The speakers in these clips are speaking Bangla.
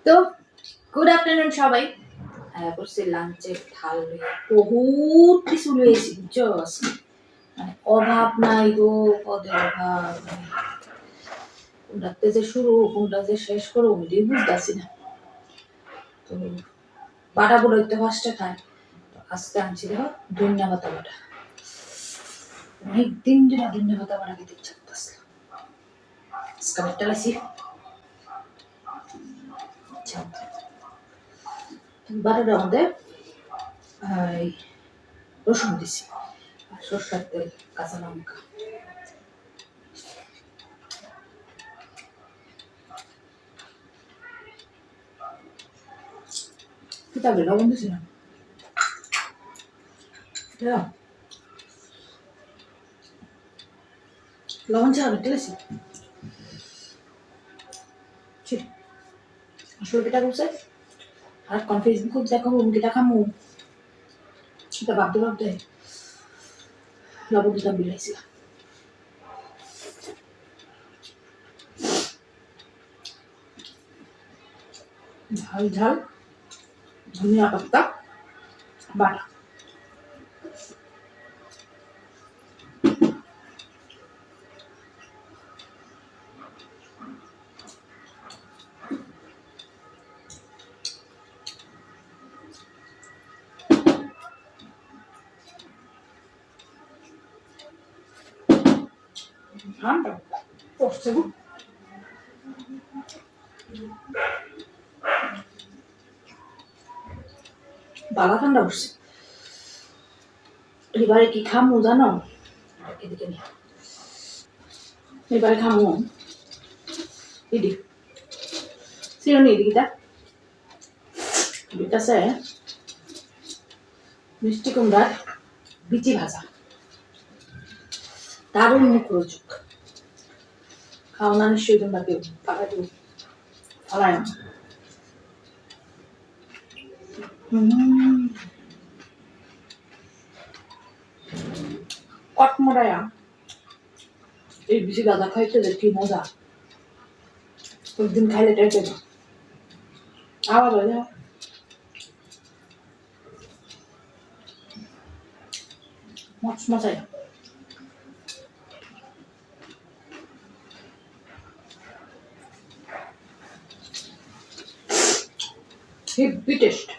তো গুড আফটারনুন সবাই। করছি লাঞ্চের থাল লইয়া বহুত কিছু লইছি বুঝছো আজকে। মানে অভাব নাই গো, পদের অভাব নাই। কোনটাতে যে শুরু কোনটা যে শেষ করো ওইটাই বুঝতেছি না। তো বাটা বলে তো ফার্স্টে খায়। তো আজকে আনছি দেখো ধনিয়া পাতা বাটা। অনেকদিন ধরে ধনিয়া পাতা বাটা খেতে ইচ্ছা করতেছে। আজকে একটা লাইছি। আচ্ছা, বাটাটার মধ্যে এই রসুন দিছি আর সরষের তেল, কাঁচা লঙ্কা। কিতাবে লবণ দিছিলাম। লবণ ছাড়া বেটে গেছি। আসলে পিঠা করছে আর ফেসবুক দেখো মুরগিটা খামু সেটা ভাবতে ভাবতে লবণ দিতাম বিলাইছিলাম। ঝাল ঝাল ধনিয়া পাতা বাটা। ঠান্ডা পড়ছে গো। বালা ঠান্ডা পড়ছে। এবারে কি খামু জানো? এদিকে নিয়ে এবারে খামু এদিক সিরনি এদিকটা আছে মিষ্টি কুমড়ার বিচি ভাজা, দারুণ মুখরোচক। খাও না নিশ্চয়ই তোমরা কেউ, ফালাই দেবো, ফালাই না। কটমরায়া এই বিচি ভাজা খাইতে যে কি মজা, একদিন খাইলে টাইপের আবার বলে মচমচাই। Heavy taste.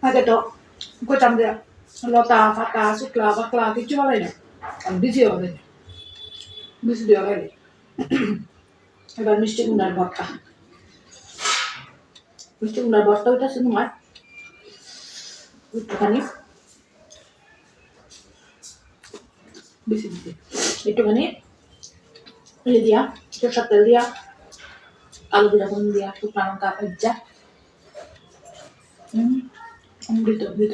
আগে তো কইতাম যে লতা ফাটা শুক্লা পাকলা কিছু বলাই না, বিজি হবে বিজি দেওয়া গেলে। এবার মিষ্টি কুমড়ার ভর্তা, মিষ্টি কুমড়ার ভর্তা ওইটা শুধু তোমার একটুখানি বেশি দিতে, একটুখানি ইয়ে দিয়া সরষের তেল দিয়া আলু দিয়া কোন দিয়া শুকনো লঙ্কা ভেজা অমৃত অমৃত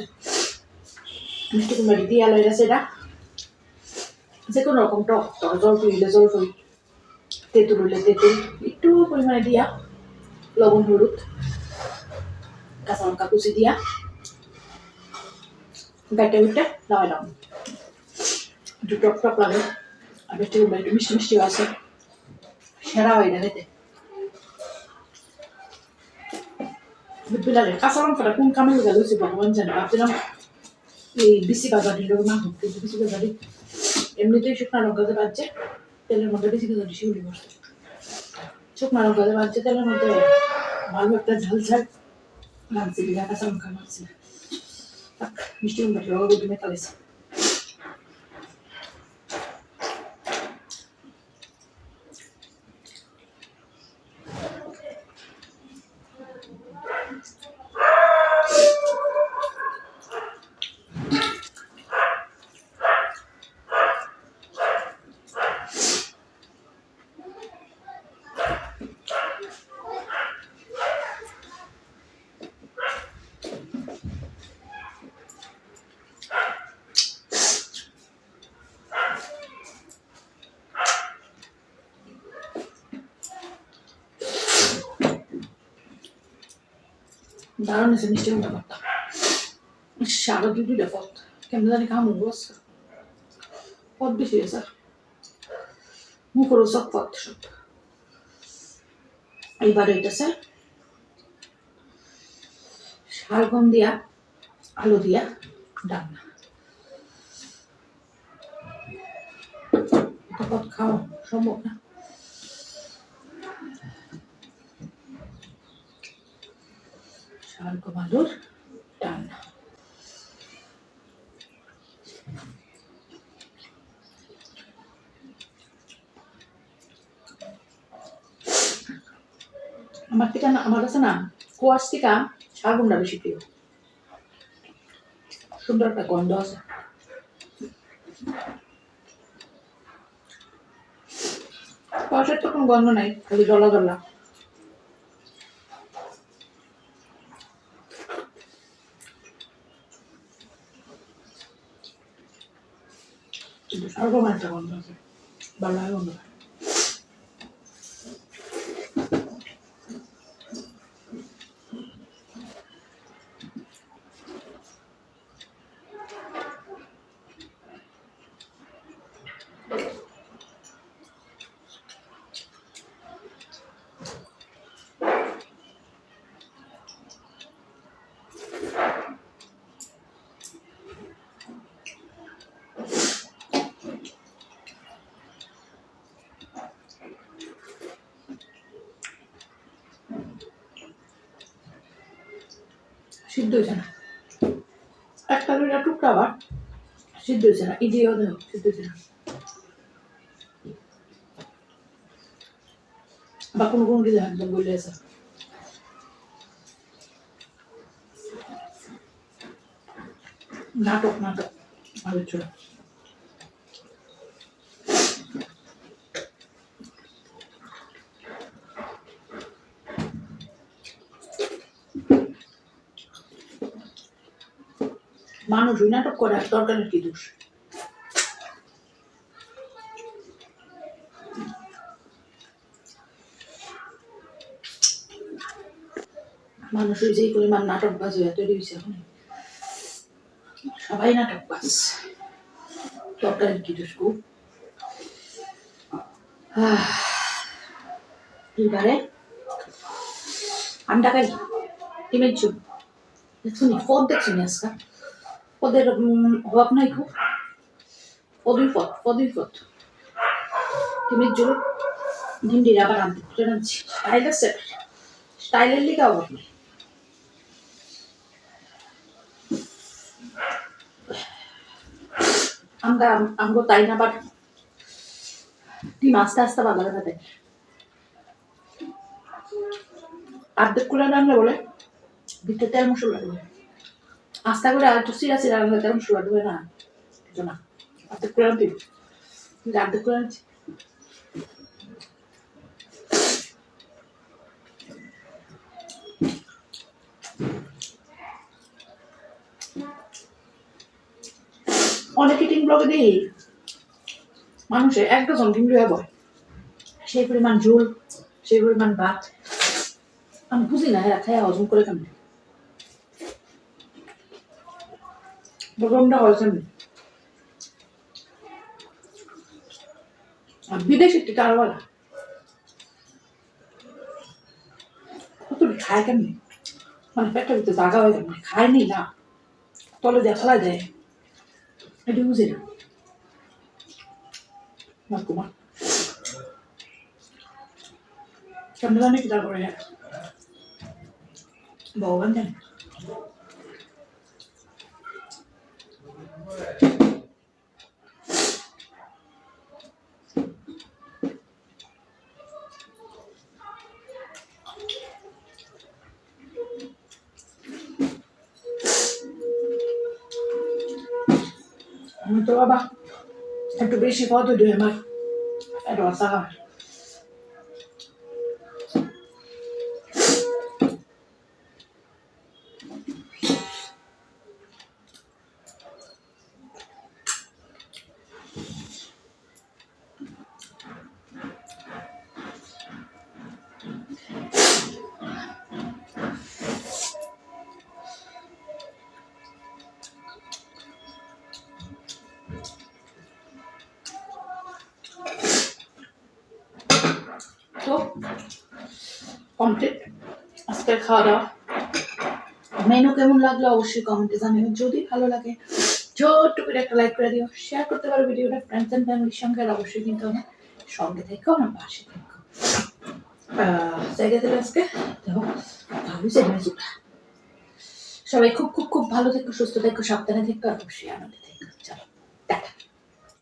মিষ্টি কুমড়া দিয়ে আলো এটা সেটা যে কোনো রকম টক টক জলপাই হইলে জলপাই, তেঁতুল হইলে তেঁতুল একটু পরিমাণে দিয়া লবণ হলুদ কাঁচা লঙ্কা কুচি দিয়া গাইটা উঠে লাগাইলাম, একটু টক টক লাগে আর একটু মিষ্টি মিষ্টি আছে, সেরা হয় না খেতে। বিলালে কাঁচা লঙ্কাটা কোন কামে গেল হয়েছে ভগবান জানে। ভাবছিলাম এই বিসি বাজারি না হোক, কিন্তু বিসি বাজারি এমনিতেই শুকনা লঙ্কাতে বাজছে, তেলের মধ্যে বেশি করে শিউলি করছে। শুকনা লঙ্কাতে বাজছে তেলের মধ্যে, ভালো একটা ঝাল ঝাল লাগছে, দিঘা কাঁচা লঙ্কা লাগছে। মিষ্টি লঙ্কা লঙ্কা গুলো মেকালেছে। দারুণ আছে মিষ্টি লঙ্কা ভর্তা। সারা দুটা পথ কেমন জানি খামো বসছে, পথ বেশি আছে, মুখরও সব পথ সব। এইবার হইতেছে শালগম দিয়া আলু দিয়া ডালনা। এটা পথ খাওয়া সম্ভব না। শালগম আলুর ডালনা। আমার থেকে না, আমার কাছে না কোয়াশ থেকে শালগমটা বেশি প্রিয়। সুন্দর একটা গন্ধ আছে। কোয়াশের তো কোনো গন্ধ নাই, খালি জলা জলা। কিন্তু শালগম একটা গন্ধ আছে, ভালো লাগে গন্ধটা। সিদ্ধ হয়েছে না, একটা দুইটা টুকরা আবার সিদ্ধ হয়েছে না, ইডিও সিদ্ধ হয়েছে না। বা কোনো কোনো কিছু একদম বলে আছে। নাটক নাটক আগের ছিল। মানুষ ওই নাটক করে, দরকারের কি দোষ? মানুষ ওই যেই পরিমাণ নাটক বাজ হয়ে তৈরি হয়েছে এখন, সবাই নাটক বাজ, দরকারের কি দোষ গো? এবারে আন্ডা কারি ডিমের ঝোল। দেখুন পদ দেখছেন আজকে, পদের অভাব নাই খুব। পদই পদ, পদই পদ। ডিমের ঝোল, ডিম দিয়ে আবার আনতে খুঁজে আনছি। স্টাইল আছে, স্টাইলের লিগে অভাব নেই। আমরা আমগো তাই না, আবার ডিম আস্তে আস্তে বাজারে না দেয়। অর্ধেক করে রান্না বলে ভিতরে তেল মশলা দেবে, আস্তা করে আর একটু সিরা সিরা রান্না তেল মশলা দেবে না, কিছু না। অর্ধেক করে আনতে, অর্ধেক করে আনছি। অনেক ইটিং ব্লগে দিই মানুষের এক ডজন ডিম লইয়া বয়, সেই পরিমাণ ঝোল, সেই পরিমাণ ভাত। আমি বুঝি না এরা খাইয়া হজম করে কেমন। গরমটা হয়েছে আর বিদেশের টিকা আরো ভালো কত খায় কেমনি মানে পেটের ভিতরে জাগা হয়ে যায় মানে খায়নি না তলে দিয়ে ফেলা যায় এটা বুঝি না কুমার কেমন জানি কি তারপরে ভগবান জানে আমি তো বাবা একটু বেশি কত দিই আমার একটু আসা তো কমপ্লিট আজকের খাওয়া দাওয়া মেনু কেমন লাগলো অবশ্যই কমেন্টে জানিও যদি ভালো লাগে ছোট্ট করে একটা লাইক করে দিও শেয়ার করতে পারো ভিডিওটা ফ্রেন্ডস এন্ড ফ্যামিলির সঙ্গে আর অবশ্যই কিন্তু আমার সঙ্গে থেকো আমার পাশে থেকো জায়গা থেকে আজকে দেখো সবাই খুব খুব খুব ভালো থেকো সুস্থ থেকো সাবধানে থেকো আর অবশ্যই আনন্দে থেকো চলো টাটা